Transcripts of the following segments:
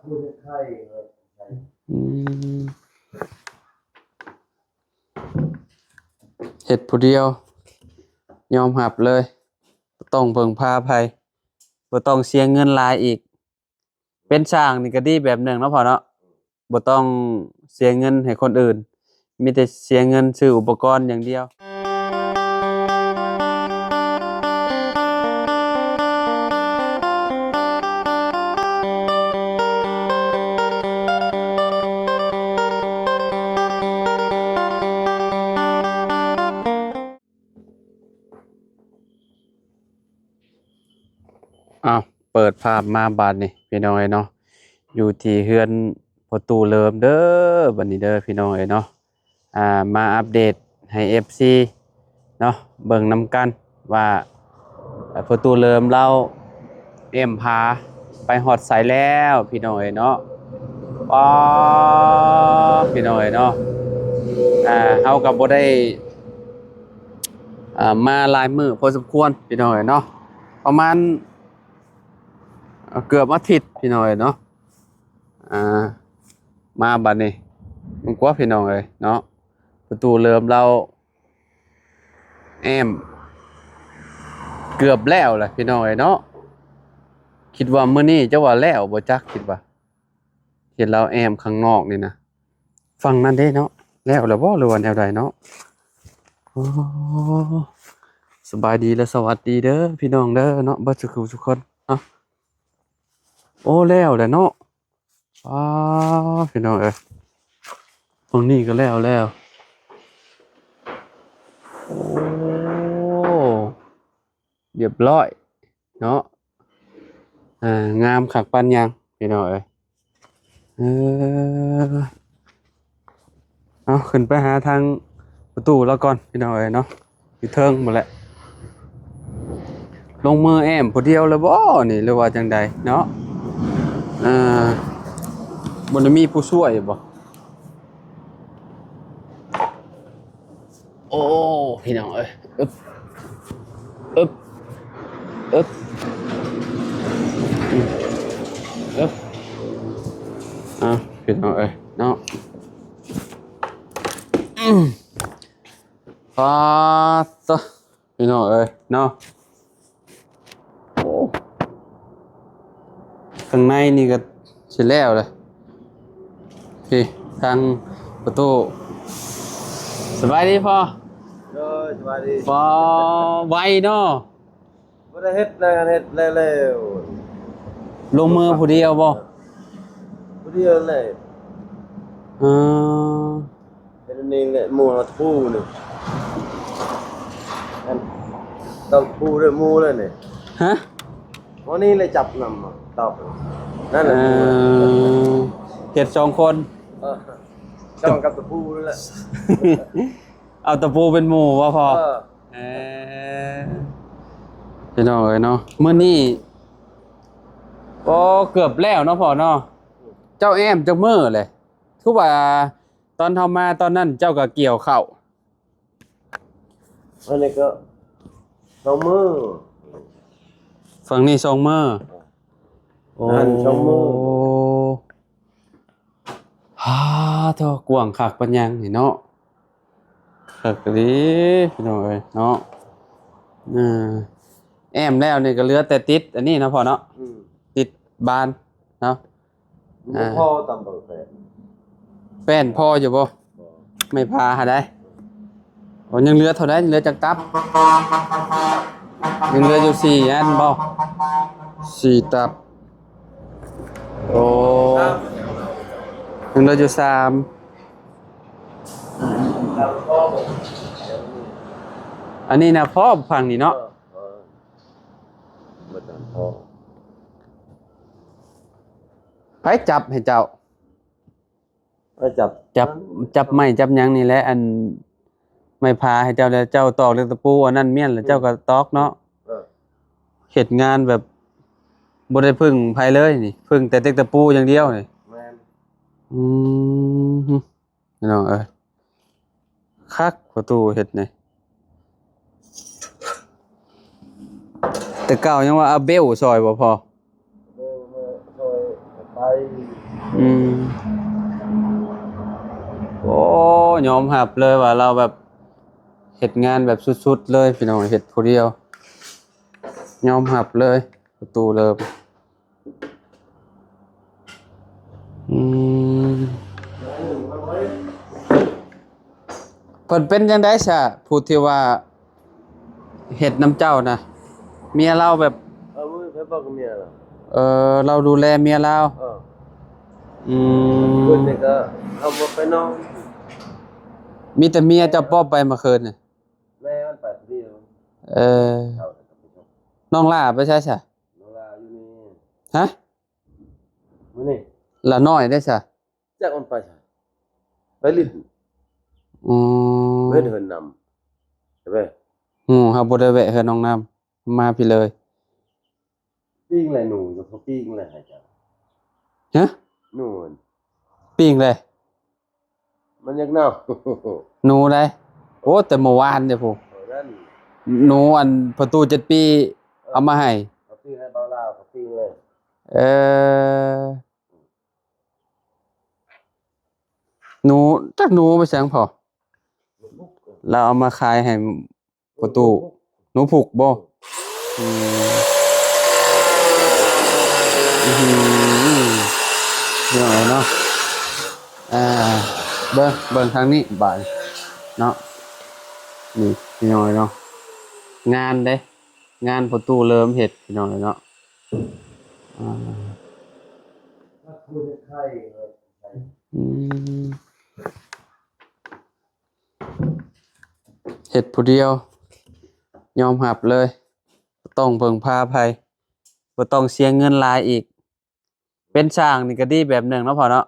พูดไทยเฮ็ดผู้เดียวยอมรับเลยบ่ต้องเพิ่งพาไผบ่ต้องเสียเงินหลายอีกเป็นช่างนี่ก็ดีแบบหนึงเนาะพ่อเนาะบ่ต้องเสียเงินให้คนอื่นมีแต่เสียเงินซื้ออุปกรณ์อย่างเดียวอ้าวเปิดภาพมาบัดนี้พี่น้องเอ้ยเนาะอยู่ที่เฮือนพ่อตู่เลิมเด้อบัดนี้เด้อพี่น้องเอ้ยเนาะมาอัปเดตให้ FC เนาะเบิ่งนำกันว่าพ่อตู่เลิมเราพาไปฮอดไสแล้วพี่น้องเอ้ยเนาะป๊อพี่น้องเอ้ยเนาะเฮาก็บ่ได้มาหลายมื้อพอสมควรพี่น้องเอ้ยเนาะประมาณเกือบอาทิตย์พี่น้องเอ้ยเนาะมาบัดนี้มันกว่าพี่น้องเอ้ยเนาะประตูเริ่มเราเกือบแล้วแหละพี่น้องเอ้ยเนาะคิดว่ามื้อนี้จะว่าแล้วบ่จักคิดว่าเห็นเราข้างนอกนี่นะฟังนั่นเด้เนาะแล้วบ่หรือว่าแนวใดเนาะโอ้สบายดีและสวัสดีเด้อพี่น้องเด้อเนาะบ่ทุกคนเนาะโอ้แล้วแหละเนาะพี่น้องเอ้ยตรงนี้ก็แล้วโอ้เรียบร้อยเนาะงามคักปานยังพี่น้องเอ้ยเอาขึ้นไปหาทางประตูแล้วก่อนพี่น้องเอ้ยเนาะอยู่เทิงหมดแหละลงมือผู้เดียวเลยบ่นี่หรือว่าจังใดเนาะบ่ได้มีผู้ช่วยบ่โอ้พี่น้องเอ้ยอึ๊บอึ๊บอึ๊บอึ๊บพี่น้องเอ้ยเนาะฟ้าซะพี่น้องเอ้ยเนาะโอ้ข้างในนี่ก็สิแล้วเลยพี่ทางประตูสบายดีพ่อสวัสดีพ่อไวเนาะบ่ได้เฮ็ดแล้วลงมือผู้เดียวบ่ผู้เดียวเลยเป็นนี่แหละหมู่ทู่นี่ต้องทู่ด้วยหมู่เลยนี่ฮะวันนี้เลยจับนำตอบนั่นแหละเฮ็ด2คนจ้องกับตะปูนั่นแหละ เอาตะปูเป็นหมู่บ่พอพี่น้องเอ้ยเนาะมื้อนี้เกือบแล้วเนาะพ่อเนาะเจ้าจักมื้อเลยคือว่าตอนเฮามาตอนนั้นเจ้าก็เกี่ยวข้าวอันนี้ก็2 มื้อฝั่งนี้2 มื้ออัน2 มื้อโธ่กว้างคักปานยังนี่เนาะคักดีพี่น้องเอ้ยเนาะแล้วนี่ก็เหลือแต่ติดอันนี้เนาะพ่อเนาะติดบานเนาะพ่อตำบ่แป้นพออยู่บ่ไม่พาหาได้ยังเหลือเท่าใดยังเหลือจักตับยังเหลืออยู่4อันบ่4ตับโอ้ยังเหลืออยู่3อันนี้นะพ่อฟังนี่เนาะไปจับให้เจ้าไปจับไม้จับหยังนี่แหละอันไม่พาให้เจ้าแล้วเจ้าตอกเรื่องตะปูอันนั้นเมียนแล้วเจ้าก็ตอกเนาะเฮ็ดงานแบบบ่ได้พึ่งไผเลยนี่พึ่งแต่เต็กตะปูอย่างเดียวนี่แม่นพี่น้องเอ้ยคักประตูเฮ็ดนี่แต่เก่ายังว่าเอาเบลซอยบ่พอซอย ไป อืมโอ้ยอมรับเลยว่าเราแบบเฮ็ดงานแบบสุดๆเลยพี่น้องเฮ็ดผู้เดียวยอมรับเลยประตูเริ่มอืมเพิ่นเป็นจังได๋ซะผู้ที่ว่าเฮ็ดน้ำเจ้านะเมียเราแบบมือเพชรบอกกับเมียเหรอเราดูแลเมียเราอืคืนมนี่ก็เอามาไปนอนมีแต่เมียเจ้าป๊อบไปเมื่อคืนนี่แม่มันไปคนเดียวเออเขาไปชมน้องหล้าไปใช่ซะน้องลาอยู่นี่ฮะมื้อนี้หล้าน้อยได้ซะจักมันไปใช่ไปลิ้น อืม เว้นเหินนำใช่ไหมเฮาบ่ได้แวะเฮือนน้องน้ำมาพี่เลย ปิ้งอะไรหนูจะเขาปิ้งอะไรให้จ้ะ ฮะ หนูน ปิ้งเลย มันยังเน่า หนูได้โอ้แต่เมื่อวานเด้อพุ นั่น หนูอันประตู7ปีเอามาให้ เขาปิ้งให้เบาลาวเขาปิ้งเลย เออหนูจักหนูไปแสงพอเราเอามาขายให้ประตูหนูผูกบ่อืมอื้อหือเรื่องอะไรเนาะอ่าเบิ่งทางนี้บาดเนาะนี่พี่น้อยเนาะงานเด้งานประตูเริ่มเฮ็ดพี่น้อยเนาะอ่า ถ้าคุณไข้เลย อืมเฮ็ดผู้เดียวยอมรับเลยบ่ต้องเพิ่งพาไผบ่ต้องเสียเงินหลายอีกเป็นช่างนี่ก็ดีแบบหนึงเนาะพ่อเนาะ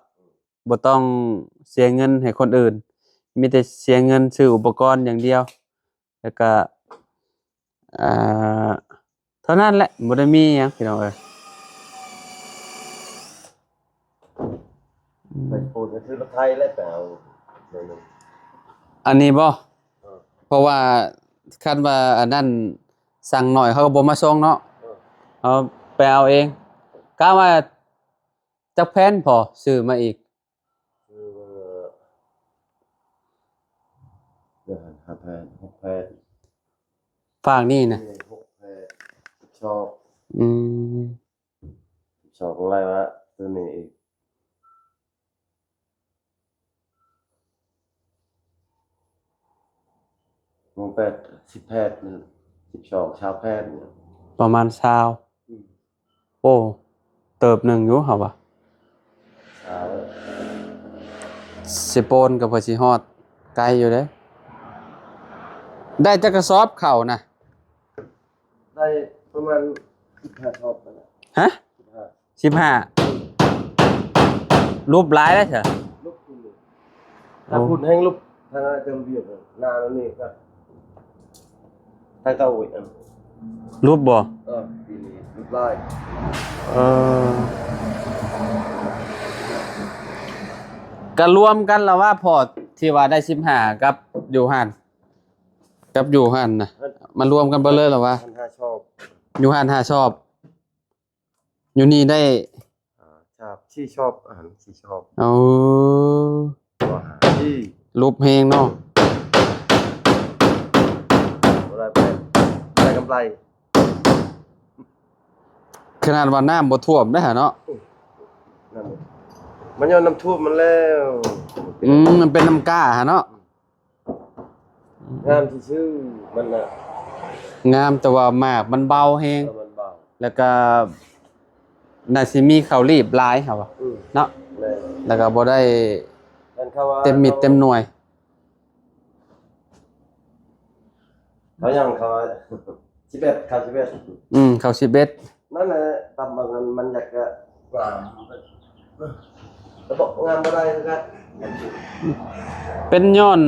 บ่ต้องเสียเงินให้คนอื่นมีแต่เสียเงินซื้ออุปกรณ์อย่างเดียวแล้วก็อ่าเท่านั้นแหละบ่ได้มีหยังพี่น้องเอ้ยไปปูนคือรถไทยแล้วแต่เอาเลย อันนี้บ่ เออ เพราะว่าคันว่าอันนั้นสั่งหน่อยเขาก็บ่มาส่งเนาะ เอาไปเอาเองกะว่าจักแผ่นพอซื้อมาอีกคือเดือน5 แผ่น6 แผ่นฝากนี่นะ 6 แผ่นชอบ อืม ชอบอะไรวะตัวนี้อีกมง10 แผ่น12 ชาวแผ่นเนี่ย ประมาณ20โอ้เติบหนึงอยู่เหรอวะชาว สิโปนกับพอสิฮอดไกลอยู่เด้ได้จักกระสอบข้าวนะ ได้ประมาณ15 ชอบนะ ฮะ 15 15รูปหลายแล้วเถอะ ลูกคุณถ้าพูดแห้งลูกทางเติมเบียดนานแล้วนี่ก็ไทยเต้าอีกอัน รูปบ่ ปีนี้ลูกไล่ เออก็รวมกันแล้วว่าพอที่ว่าได้15กับอยู่หั่นนะมารวมกันเบิดเลยเหรอวะ 5 ชอบ อยู่หั่น5ชอบ อยู่นี่ได้ ชอบที่ชอบอาหารที่ชอบ เอา อาหารที่ รูปเพลงเนาะ อะไรไปได้กำไร ขนาดว่าน้ำบ่ท่วมได้หะเนาะ นั่นมันย้อนน้ำท่วมมันแล้ว มันเป็นน้ำก้าหะเนาะ งามที่ชื่อมันน่ะ งามแต่ว่าหมากมันเบาแฮง มันเบา แล้วก็น่าสิมีข้าวรีบหลายครับว่าเนาะ แม่ แล้วก็บ่ได้ มันเขาว่า เต็มมิดเต็มหน่วย เขายังเขา11ครับ11ข้าว11นั่นแหละตำบางมันอยากจะกว่าระบบงานบ่ได้ก็ เป็นย้อน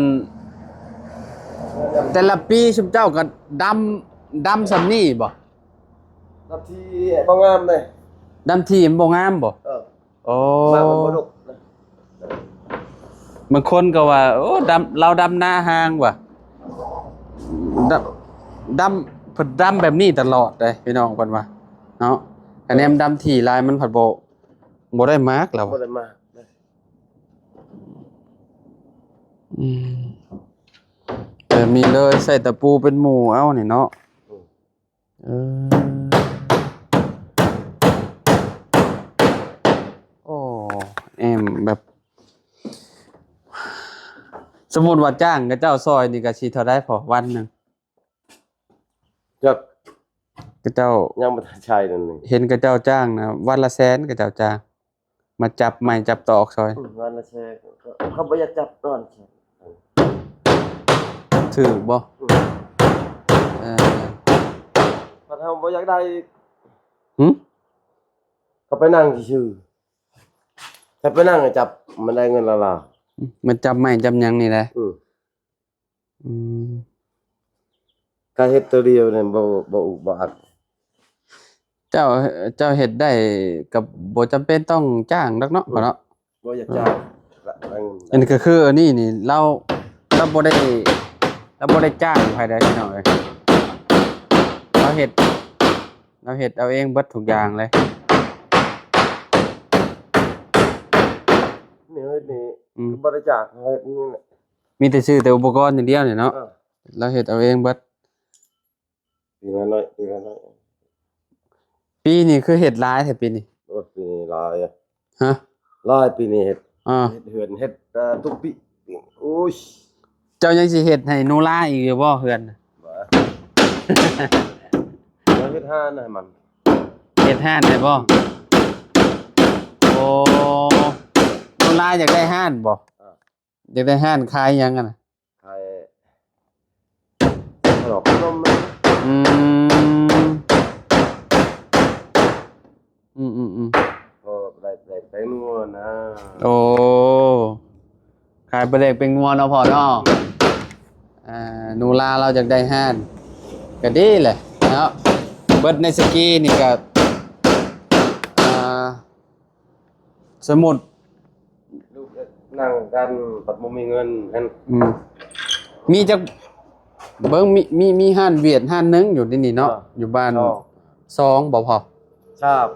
แต่ละปีชุมเจ้าก็ดำซำนี้บ่ รับที่บ่งามเลย ดำที่มันบ่งามบ่โอ้ มามันบ่ดกนะ บางคนก็ว่าโอ้เราดำหน้าห้างว่ะดำเพิ่นดำแบบนี้ตลอดเลยพี่น้องเพิ่นว่าเนาะอันนี้มันดำที่ลายมันผัดบ่ บ่ได้มาร์กแล้ว บ่ได้มาได้ อืมแต่มีเลยใส่ตะปูเป็นหมู่เอานี่เนาะเออโอ้แอมแบบ สมมุติว่าจ้างกับเจ้าซอยนี่ก็สิเท่าใดพอวันหนึง จัก กับเจ้า ยังบ่ทันใช้นั่นนี่ เห็นกับเจ้าจ้างนะวันละแสนกับเจ้าจ้างมาจับไม้จับตอกซอย วันละแชร์เขาบ่อยากจับนอนแชร์ ถือบ่เออ ถ้าเฮาบ่อยากได้ หึ ก็ไปนั่งซื่อๆถ้าไปนั่งจับมันได้เงินละล่ะ มันจับไม้จับหยังนี่แหละอืม ก็เฮ็ดตัวเดียวเนี่ยบ่อุกบ่อัก เจ้าเฮ็ดได้กับบ่จำเป็นต้องจ้างดอกเนาะเนาะ บ่อยากจ้างละได้เงิน อันนี้ก็คืออันนี้นี่เราบ่ได้จ้างใครได้พี่น้องเอ้ยเราเฮ็ดเอาเองเบิดทุกอย่างเลย นี่เฮ็ดนี่บริจาคเฮ็ดนี่แหละ มีแต่ซื้อแต่อุปกรณ์อย่างเดียวนี่เนาะ เออ เราเฮ็ดเอาเองเบิด ปีละน้อยปีละน้อย ปีนี้คือเฮ็ดหลายแท้ปีนี้ โอ้ปีนี้หลายอะ ฮะ หลายปีนี้เฮ็ด อ่า เฮ็ดเฮือนเฮ็ดทุกปีโอ้ย เจ้ายังสิเฮ็ดให้หนูลาอีกอยู่บ่เฮือนน่ะ บ่แล้วเฮ็ดห้านให้มัน เฮ็ดห้านได้บ่โอ้หนูลาอยากได้ห้านบ่อยากได้ห้านขายหยังอะน่ะ ขายขนมนะ อืมอืม ก็ได้ไปนัวนะ โอ้ขายปลาเด็กเป็นงัวเนาะพ่อเนาะหนูลาเราอยากได้ห้านก็ดีแหละเนาะเบิดในสกีนี่ก็สมุด ลูกก็นั่งกันปัดบ่มีเงินหั่น มีจักเบิ่งมีห้านเวียดห้านหนึงอยู่ที่นี่เนาะอยู่บ้าน2บ่พอ ชาบ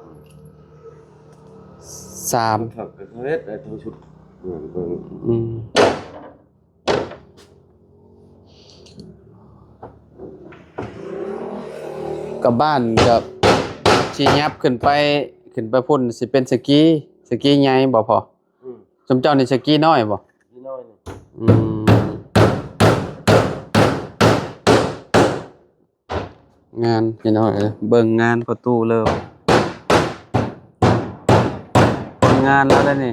3 ครับก็เฮ็ดได้ทั้งชุดกับบ้านกับสิยับขึ้นไปพุ่นสิเป็นสกีใหญ่บ่พอสมเจ้านี่สกีน้อยบ่ พี่น้อยนี่ งานพี่น้อยเบิ่งงานประตูเริ่มงานแล้วได้นี่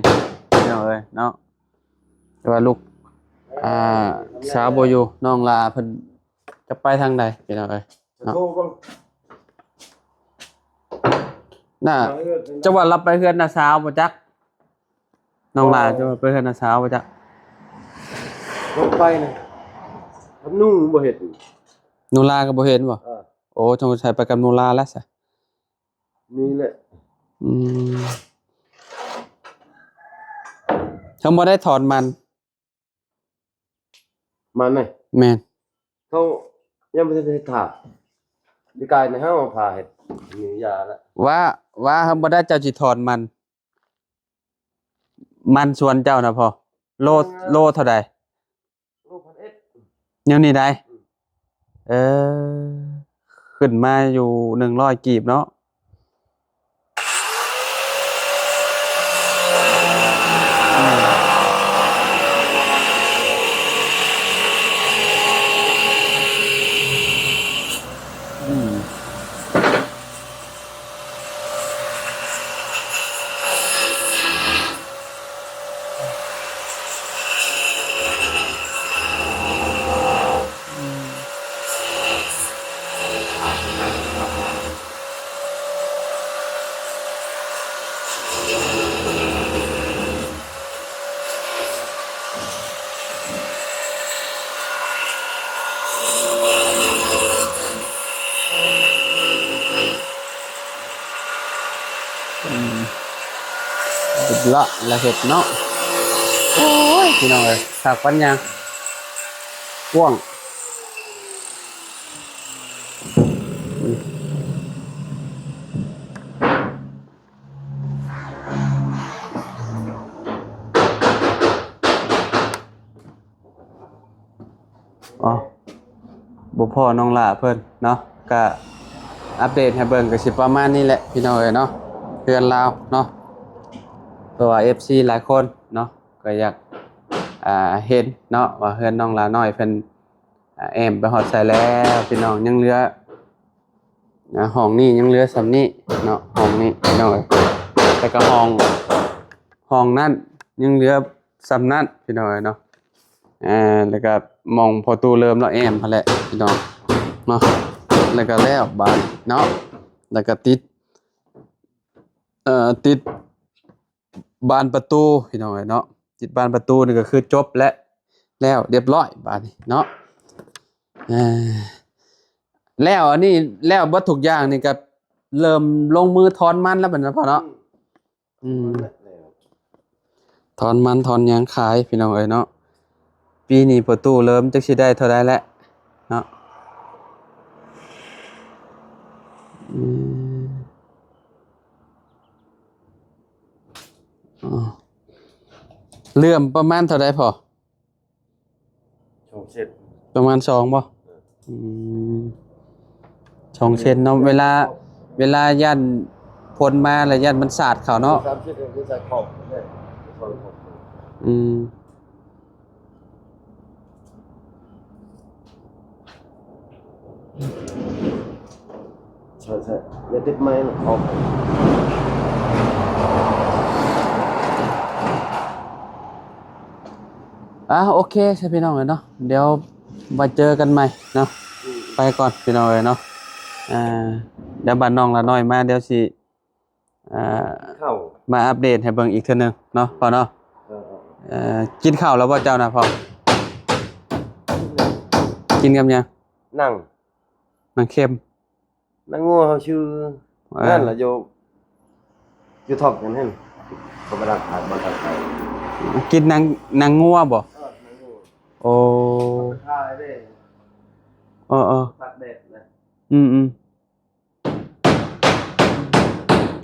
พี่น้องเอ้ยเนาะแต่ว่าลูกสาวบ่อยู่น้องลาเพิ่นจะไปทางใดพี่น้องเอ้ย โทรก่อน น่ะจะว่ารับไปเฮือนน้าสาวบ่จักน้องลาจะว่าไปเฮือนน้าสาวบ่จัก ลงไปนะทำนุ่งบ่เฮ็ด หนูลาก็บ่เห็นบ่โอ้จงใช้ไปกับหนูลาแล้วซะ นี่แหละ เขาบ่ได้ถอนมัน มันนี่ แม่น เขายังบ่ทันได้ถาดีกายในเฮาพาเฮ็ดมียาแล้ว ว่าเขาบ่ได้เจ้าสิถอนมันส่วนเจ้านะพอโลเท่าใด ลูกพันเอ็ด แนวนี้ได้เออขึ้นมาอยู่100กีบเนาะละเห็ดเนาะโอ้ยพี่น้องเอ้ยถากปัญญาว่วง อ๋อบ่พ่อน้องหล่าเพิ่นเนาะก็อัปเดตให้เบิ่งก็สิประมาณนี้แหละพี่น้องเอ้ยเนาะเพื่อนลาวเนาะตัว FC หลายคนเนาะก็อยากเห็นเนาะว่าเพื่อนน้องหล่าน้อยเพิ่นแอมไปฮอดใส่แล้วพี่น้องยังเหลือห้องนี้ยังเหลือสำนี้เนาะห้องนี้พี่น้องเอ้ยแต่ก็ห้องนั้นยังเหลือสำนั้นพี่น้องเอ้ยเนาะแล้วก็มองพอตู้เริ่มแล้วแอมพอแหละพี่น้องเนาะแล้วก็แล้วบานเนาะแล้วก็ติดติดบานประตูพี่น้องเนาะติดบานประตูนี่ก็คือจบแล้วเรียบร้อยบานนี้เนาะแล้วอันนี้แล้วเบิดทุกอย่างนี่ก็เริ่มลงมือถอนมันแล้วบัดนั้นพอเนาะถอนมันถอนหยังขายพี่น้องเอ้ยเนาะปีนี้ประตูเริ่มจักสิได้เท่าใดแล้วเนาะเลื่อมประมาณเท่าใดพอช่องเช็ดประมาณ2บ่2เซนเนาะเวลายันพ่นมาแล้วยันมันสาดเขาเนาะ3เช็ดคือใส่ขอบเนี่ยช่องขอบใช่อย่าติดไม้นะออกโอเคใช่พี่น้องเลยเนาะเดี๋ยวมาเจอกันใหม่เนาะไปก่อนพี่น้องเลยเนาะเดี๋ยวบ้านน้องละน้อยมาเดี๋ยวสิเข้ามาอัปเดตให้เบิ่งอีกเทื่อนึงเนาะพอเนาะกินข้าวแล้วบ่เจ้านะพ่อกินกับหยังนั่งเค็มนั่งงัวเขาชื่อนั่นล่ะอยู่ทอกกันหั่นก็บ่ได้ขายบ่ได้ขายกินนางงัวบ่โอ้ขายเด้ตัดแดดนะ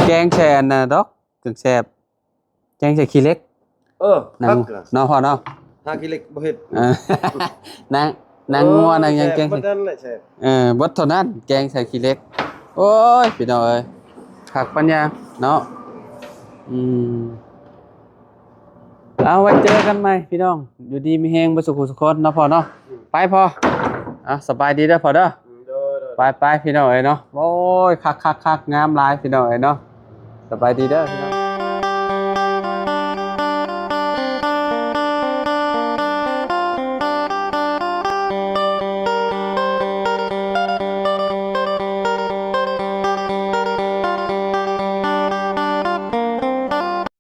แกงแชนน่ะดอกถึงแซ่บแกงแชขี้เล็กนางเนาะพ่อเนาะถ้าขี้เล็กบ่เฮ็ดนางงัวนางยังแกงบ่ทันแหละแซ่บบ่เท่านั้นแกงใส่ขี้เล็กโอ้ยพี่น้องเอ้ยคักปัญญาเนาะเอาไว้เจอกันใหม่พี่น้องอยู่ดีมีแฮงบ่สุขสุขคนเนาะพ่อเนาะไปพ่อสบายดีเด้อพ่อเด้อไปพี่น้องเอ้ยเนาะโอ้ยคักงามหลายพี่น้องเอ้ยเนาะสบายดีเด้อพี่น้อง